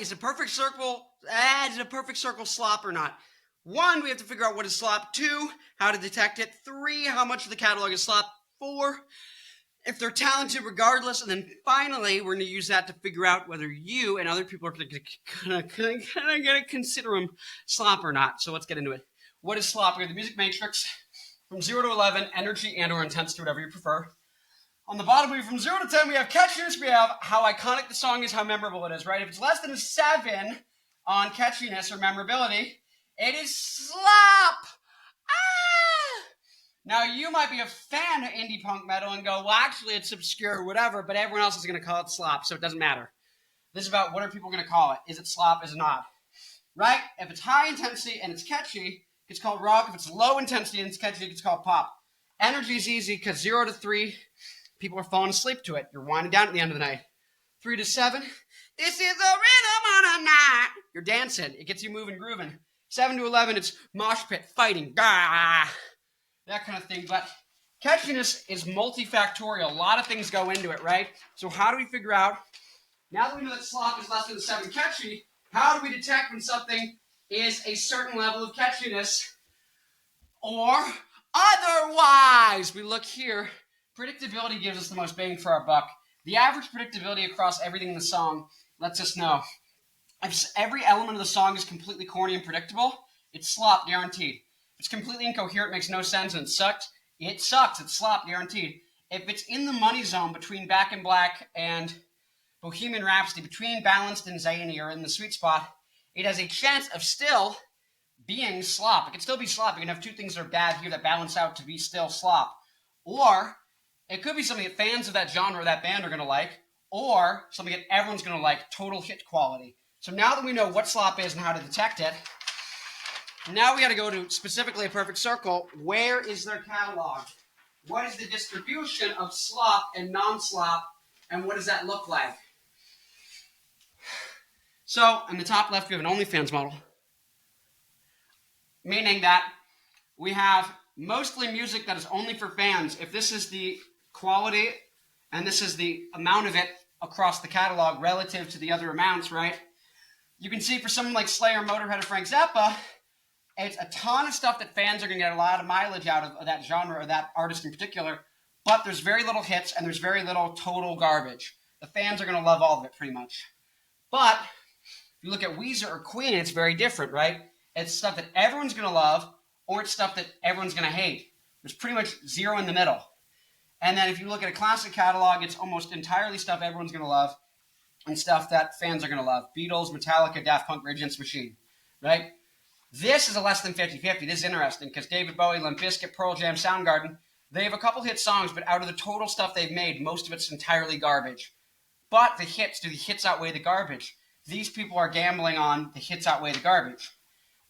is a perfect circle slop or not? 1, we have to figure out what is slop. 2, how to detect it. 3, how much of the catalog is slop. 4, if they're talented regardless. And then finally, we're going to use that to figure out whether you and other people are going to consider them slop or not. So let's get into it. What is slop? We have the music matrix from 0 to 11, energy and or intensity, whatever you prefer. On the bottom, we have from 0 to 10, we have catchiness, we have how iconic the song is, how memorable it is, right? If it's less than a 7 on catchiness or memorability, it is slop. Now, you might be a fan of indie punk metal and go, well, actually, it's obscure or whatever, but everyone else is going to call it slop, so it doesn't matter. This is about what are people going to call it. Is it slop? Is it not? Right? If it's high intensity and it's catchy, it's called rock. If it's low intensity and it's catchy, it's called pop. Energy is easy because 0 to 3, people are falling asleep to it. You're winding down at the end of the night. 3 to 7, this is the rhythm on a night. You're dancing. It gets you moving, grooving. 7 to 11, it's mosh pit, fighting, that kind of thing. But catchiness is multifactorial. A lot of things go into it, right? So how do we figure out, now that we know that slop is less than 7 catchy, how do we detect when something is a certain level of catchiness or otherwise? We look here. Predictability gives us the most bang for our buck. The average predictability across everything in the song lets us know if every element of the song is completely corny and predictable, it's slop, guaranteed. If it's completely incoherent, makes no sense, and it sucks, it's slop, guaranteed. If it's in the money zone between Back in Black and Bohemian Rhapsody, between balanced and zany, or in the sweet spot, it has a chance of still being slop. It can still be slop. You can have two things that are bad here that balance out to be still slop. Or it could be something that fans of that genre or that band are going to like, or something that everyone's going to like, total hit quality. So now that we know what slop is and how to detect it, now we got to go to specifically a perfect circle. Where is their catalog? What is the distribution of slop and non-slop, and what does that look like? So, in the top left, we have an OnlyFans model, meaning that we have mostly music that is only for fans. If this is the quality, and this is the amount of it across the catalog relative to the other amounts, right? You can see for someone like Slayer, Motorhead, or Frank Zappa, it's a ton of stuff that fans are going to get a lot of mileage out of that genre or that artist in particular, but there's very little hits and there's very little total garbage. The fans are going to love all of it pretty much. But if you look at Weezer or Queen, it's very different, right? It's stuff that everyone's going to love, or it's stuff that everyone's going to hate. There's pretty much zero in the middle. And then if you look at a classic catalog, it's almost entirely stuff everyone's going to love and stuff that fans are going to love. Beatles, Metallica, Daft Punk, Rage Against the Machine, right? This is a less than 50-50. This is interesting because David Bowie, Limp Bizkit, Pearl Jam, Soundgarden, they have a couple hit songs, but out of the total stuff they've made, most of it's entirely garbage. But the hits outweigh the garbage? These people are gambling on the hits outweigh the garbage.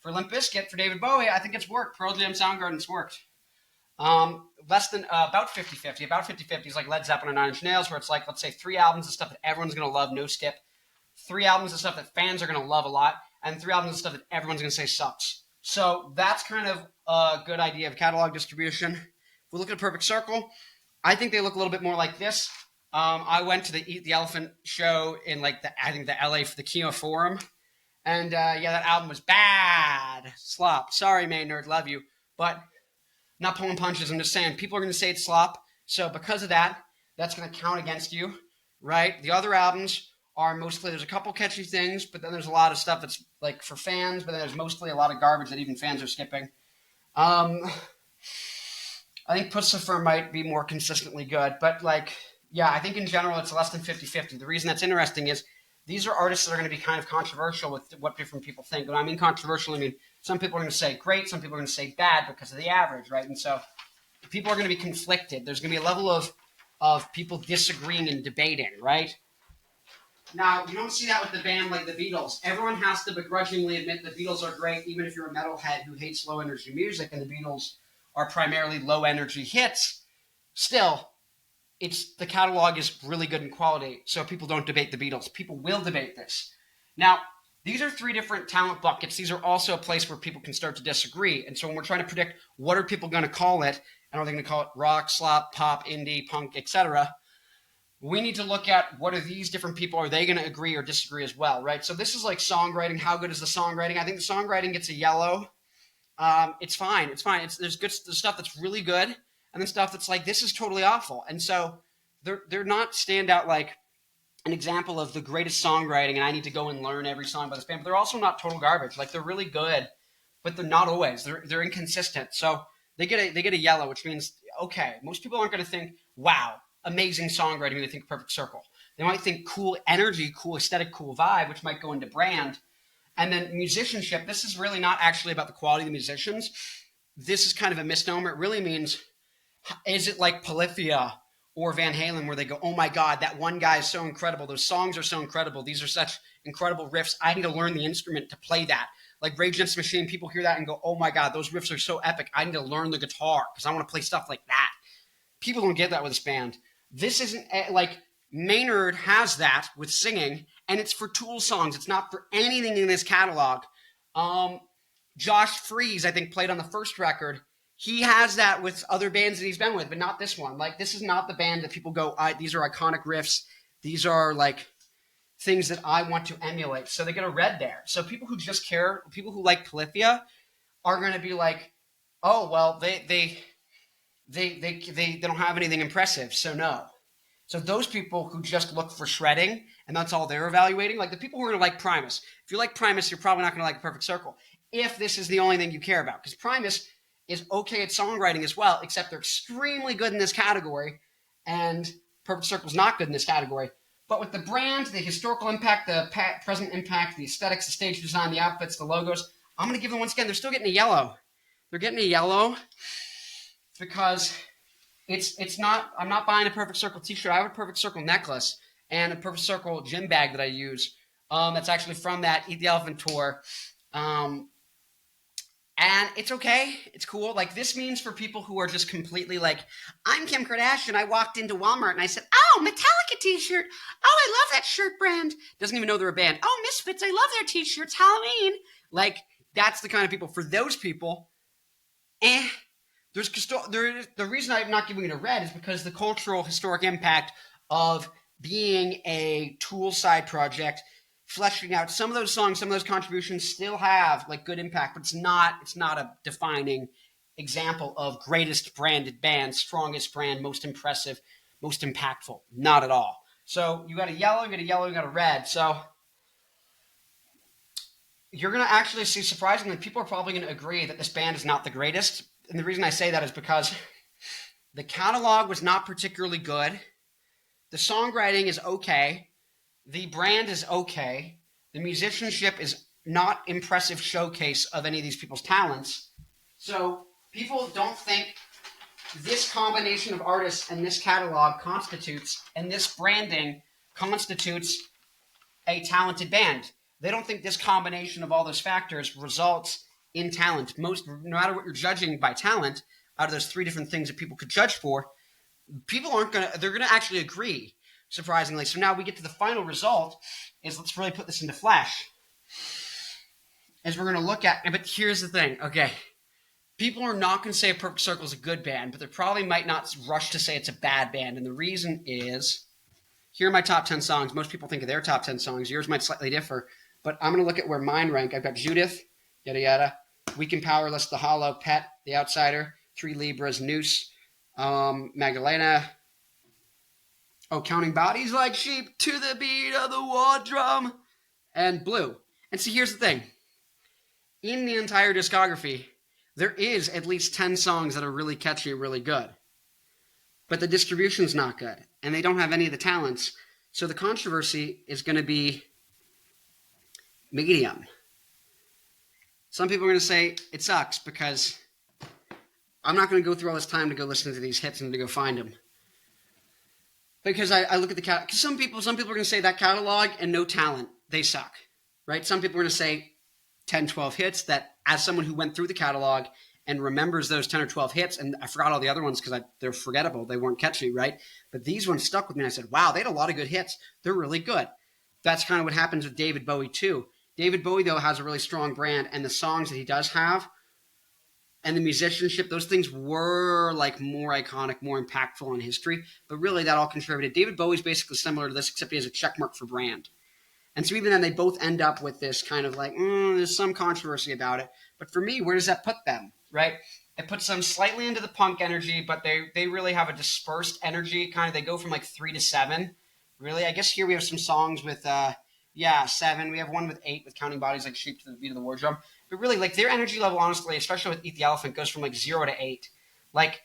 For Limp Bizkit, for David Bowie, I think it's worked. Pearl Jam, Soundgarden's worked. Less than about 50-50. About 50-50 is like Led Zeppelin or Nine Inch Nails, where it's like, let's say 3 albums of stuff that everyone's going to love, no skip. 3 albums of stuff that fans are going to love a lot, and 3 albums of stuff that everyone's going to say sucks. So that's kind of a good idea of catalog distribution. If we look at a perfect circle, I think they look a little bit more like this. I went to the Eat the Elephant show in like the LA for the Kia Forum. And that album was bad. Slop. Sorry, Maynard, love you. But not pulling punches. I'm just saying people are going to say it's slop. So because of that, that's going to count against you, right? The other albums are mostly, there's a couple catchy things, but then there's a lot of stuff that's like for fans, but then there's mostly a lot of garbage that even fans are skipping. I think Pussifer might be more consistently good, but I think in general it's less than 50-50. The reason that's interesting is these are artists that are going to be kind of controversial with what different people think. When I mean controversial, I mean some people are going to say great, some people are going to say bad because of the average, right? And so people are going to be conflicted. There's going to be a level of people disagreeing and debating, right? Now, you don't see that with the band like the Beatles. Everyone has to begrudgingly admit the Beatles are great, even if you're a metalhead who hates low-energy music, and the Beatles are primarily low-energy hits. Still, the catalog is really good in quality, so people don't debate the Beatles. People will debate this. Now, these are 3 different talent buckets. These are also a place where people can start to disagree. And so when we're trying to predict what are people going to call it, and are they going to call it rock, slop, pop, indie, punk, etc., we need to look at what are these different people, are they going to agree or disagree as well, right? So this is like songwriting. How good is the songwriting? I think the songwriting gets a yellow. It's fine. There's stuff that's really good, and then stuff that's like, this is totally awful. And so they're not stand out like an example of the greatest songwriting, and I need to go and learn every song by this band. But they're also not total garbage. Like, they're really good, but they're not always. They're inconsistent. So they get a yellow, which means, okay, most people aren't going to think, wow, amazing songwriting when they think Perfect Circle. They might think cool energy, cool aesthetic, cool vibe, which might go into brand. And then musicianship, this is really not actually about the quality of the musicians. This is kind of a misnomer. It really means, is it like Polyphia or Van Halen where they go, oh my God, that one guy is so incredible. Those songs are so incredible. These are such incredible riffs. I need to learn the instrument to play that. Like Rage Against the Machine, people hear that and go, oh my God, those riffs are so epic. I need to learn the guitar because I want to play stuff like that. People don't get that with this band. This isn't like Maynard has that with singing, and it's for Tool songs. It's not for anything in this catalog. Josh Freese, I think, played on the first record. He has that with other bands that he's been with, but not this one. Like, this is not the band that people go, these are iconic riffs. These are, like, things that I want to emulate. So they get a red there. So people who just care, people who like Polyphia are going to be like, oh, well, they don't have anything impressive, so no. So those people who just look for shredding, and that's all they're evaluating, like the people who are going to like Primus. If you like Primus, you're probably not going to like Perfect Circle, if this is the only thing you care about. Because Primus is okay at songwriting as well, except they're extremely good in this category, and Perfect Circle's not good in this category. But with the brand, the historical impact, the present impact, the aesthetics, the stage design, the outfits, the logos, I'm going to give them, once again, they're still getting a yellow. They're getting a yellow because it's not, I'm not buying a Perfect Circle t-shirt. I have a Perfect Circle necklace and a Perfect Circle gym bag that I use. That's actually from that Eat the Elephant tour. And it's okay. It's cool. Like, this means for people who are just completely like, I'm Kim Kardashian. I walked into Walmart and I said, oh, Metallica t-shirt. Oh, I love that shirt brand. Doesn't even know they're a band. Oh, Misfits. I love their t-shirts. Halloween. Like, that's the kind of people. For those people, the reason I'm not giving it a red is because the cultural historic impact of being a Tool side project, fleshing out some of those songs, some of those contributions still have like good impact, but it's not a defining example of greatest branded band, strongest brand, most impressive, most impactful. Not at all. So you got a yellow, you got a red. So you're going to actually see, surprisingly, people are probably going to agree that this band is not the greatest. And the reason I say that is because the catalog was not particularly good. The songwriting is okay. The brand is okay. The musicianship is not impressive showcase of any of these people's talents. So people don't think this combination of artists and this catalog constitutes, and this branding constitutes a talented band. They don't think this combination of all those factors results in talent. No matter what you're judging by talent, out of those three different things that people could judge for, they're going to actually agree, surprisingly. So now we get to the final result, is let's really put this into flesh. As we're going to look at, but here's the thing, okay. People are not going to say Perfect Circle is a good band, but they probably might not rush to say it's a bad band. And the reason is, here are my top 10 songs. Most people think of their top 10 songs. Yours might slightly differ, but I'm going to look at where mine rank. I've got Judith, yada yada, Weak and Powerless, The Hollow, Pet, The Outsider, Three Libras, Noose, Magdalena, Counting Bodies Like Sheep to the Beat of the War Drum, and Blue. And see, here's the thing. In the entire discography, there is at least 10 songs that are really catchy and really good. But the distribution's not good, and they don't have any of the talents. So the controversy is going to be medium. Some people are going to say it sucks because I'm not going to go through all this time to go listen to these hits and to go find them. Because I look at the catalog. Because some people are going to say that catalog and no talent, they suck. Right? Some people are going to say 10, 12 hits that, as someone who went through the catalog and remembers those 10 or 12 hits, and I forgot all the other ones because they're forgettable. They weren't catchy, right? But these ones stuck with me. I said, wow, they had a lot of good hits. They're really good. That's kind of what happens with David Bowie, too. David Bowie, though, has a really strong brand, and the songs that he does have, and the musicianship, those things were like more iconic, more impactful in history. But really, that all contributed. David Bowie's basically similar to this, except he has a check mark for brand. And so even then, they both end up with this kind of like, there's some controversy about it. But for me, where does that put them, right? It puts them slightly into the punk energy, but they really have a dispersed energy. Kind of, they go from like 3 to 7. Really, I guess here we have some songs with, 7. We have one with 8 with Counting Bodies, like Sheep to the Beat of the War Drum. But really, like their energy level, honestly, especially with Eat the Elephant, goes from like 0 to 8. Like,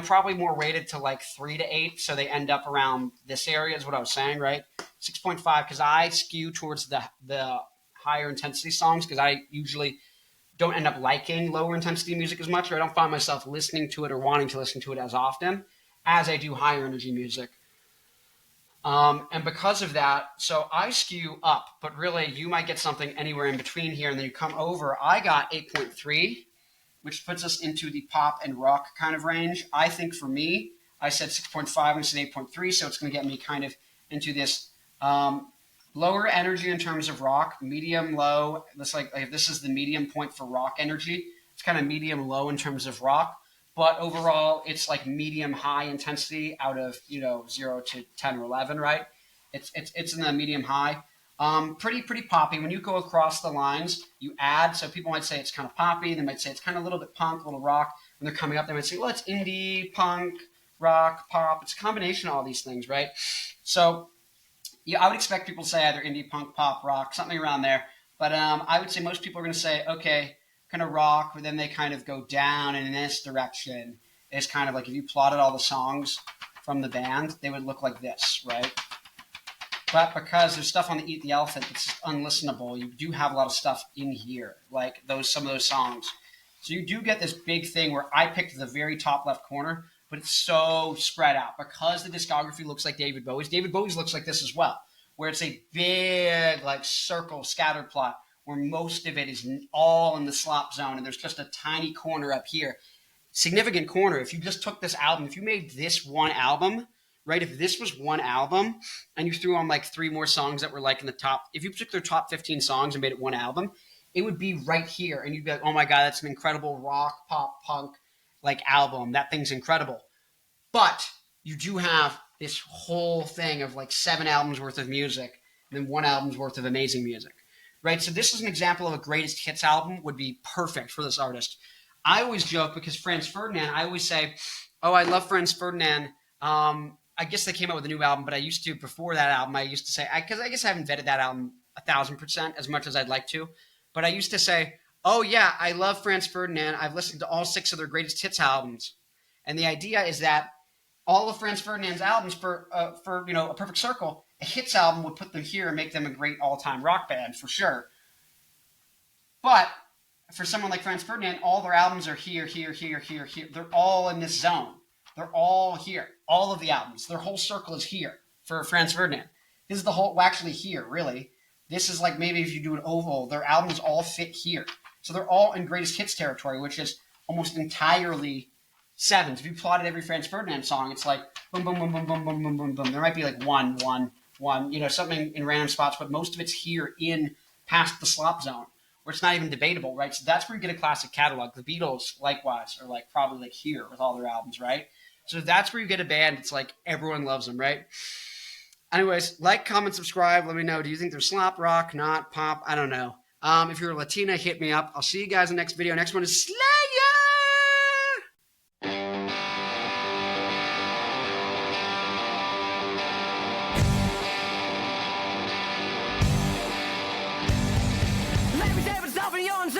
probably more weighted to like 3 to 8. So they end up around this area is what I was saying, right? 6.5, because I skew towards the higher intensity songs, because I usually don't end up liking lower intensity music as much, or I don't find myself listening to it or wanting to listen to it as often as I do higher energy music. And because of that, so I skew up, but really you might get something anywhere in between here, and then you come over. I got 8.3, which puts us into the pop and rock kind of range. I think for me, I said 6.5 and said 8.3, so it's going to get me kind of into this lower energy in terms of rock, medium low. This like if this is the medium point for rock energy. It's kind of medium low in terms of rock, but overall it's like medium high intensity out of 0 to 10 or 11, right? It's in the medium high. Pretty poppy. When you go across the lines, you add. So people might say it's kind of poppy. They might say it's kind of a little bit punk, a little rock. When they're coming up, they might say, well, it's indie, punk, rock, pop. It's a combination of all these things, right? So yeah, I would expect people to say either indie, punk, pop, rock, something around there. But I would say most people are going to say, okay, kind of rock, but then they kind of go down in this direction. It's kind of like if you plotted all the songs from the band, they would look like this, right? But because there's stuff on the Eat the Elephant that's just unlistenable, you do have a lot of stuff in here, like some of those songs. So you do get this big thing where I picked the very top left corner, but it's so spread out because the discography looks like David Bowie's. David Bowie's looks like this as well, where it's a big like circle scatter plot where most of it is all in the slop zone, and there's just a tiny corner up here. Significant corner. If you just took this album, if you made this one album, right? If this was one album and you threw on like 3 more songs that were like in the top, if you took their top 15 songs and made it one album, it would be right here. And you'd be like, oh my God, that's an incredible rock, pop, punk like album. That thing's incredible. But you do have this whole thing of like 7 albums worth of music and then 1 album's worth of amazing music, right? So this is an example of a greatest hits album would be perfect for this artist. I always joke because Franz Ferdinand, I always say, oh, I love Franz Ferdinand. I guess they came out with a new album, but I used to, before that album, I used to say, because I guess I haven't vetted that album 1,000% as much as I'd like to, but I used to say, oh yeah, I love Franz Ferdinand. I've listened to all 6 of their greatest hits albums. And the idea is that all of Franz Ferdinand's albums for A Perfect Circle, a hits album would put them here and make them a great all-time rock band for sure. But for someone like Franz Ferdinand, all their albums are here, here, here, here, here. They're all in this zone. They're all here. All of the albums. Their whole circle is here for Franz Ferdinand. This is the whole, well, actually here, really. This is like maybe if you do an oval, their albums all fit here. So they're all in greatest hits territory, which is almost entirely 7s. If you plotted every Franz Ferdinand song, it's like boom, boom, boom, boom, boom, boom, boom, boom, boom. There might be like one, something in random spots, but most of it's here in past the slop zone, where it's not even debatable, right? So that's where you get a classic catalog. The Beatles, likewise, are like probably like here with all their albums, right? So that's where you get a band. It's like everyone loves them, right? Anyways, like, comment, subscribe. Let me know. Do you think they're slop, rock, not, pop? I don't know. If you're a Latina, hit me up. I'll see you guys in the next video. Next one is Slayer! Let me tell you something, you're